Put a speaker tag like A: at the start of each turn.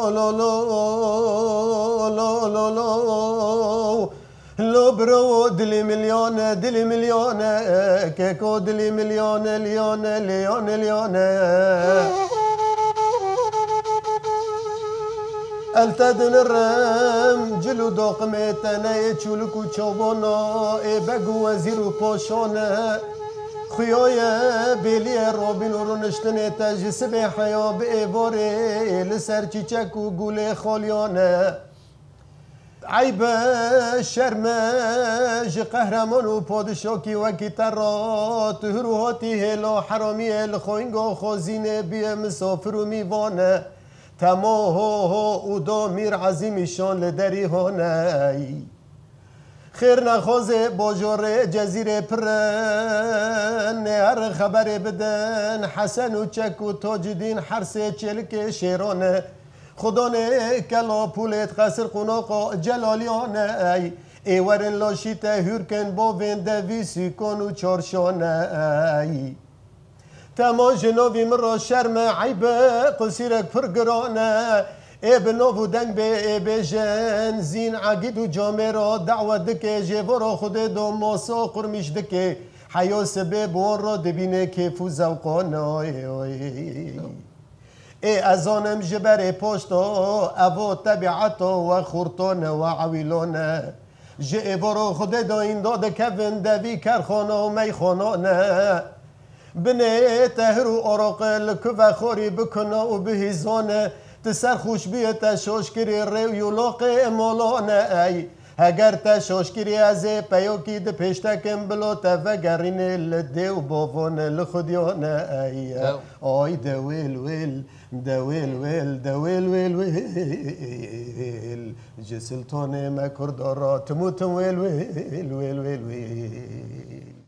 A: لو لو لو لو لو لو برو دلي مليون كيكو دلي مليون ليون التدن الرم جلو دوقمتنا يچولكو چوبونا بگو وزيرو پوشونا خيويا بيلي روبين ورنشتني تجس بحيا بإبوري لسر چيچكو قولي خوليونا عيب شرمج قهرمان و پادشاکی وکی ترات هروهاتی هلو حرامی الخوینگو خوزینه بی مسافر و میوانه تماه او دا میر عظیمشان لدری هانه خیر نخوازه باجار جزیره پرن هر خبر بدن حسن و چک و تاجدین حرس چلک شیرانه خدا نه کلا پولت قصر قناقا جلالیانه ایورن لاشیت هورکن با ونده ویسی کن و چارشانه تما جنوبی مرا شرم عیب قصیرک پرگرانه ای بنو دنگ به بجن زین عقید و جامعه را دعوت دکه جوارا خود دو ماسا قرمیش دکه حیا سبب وان را دبینه که فوزوقانه ای ازانم جبر پاشتا او طبیعتا و خورتان و عویلانه جوارا خود دا این داده کون دوی کرخانه و میخانانه بنه تهر و آراقل که و خوری بکنه و بهیزانه تسر خوش بیت شاشکری ریولاق امالانه ای اگر تشاشکری از پیاکی ده پیشتکم بلا تفگرین لده و بافان لخودیانه ای آی دویل ویل دویل ویل دویل ویل ویل جسلتانه مکردارات موتم ویل ویل ویل ویل ویل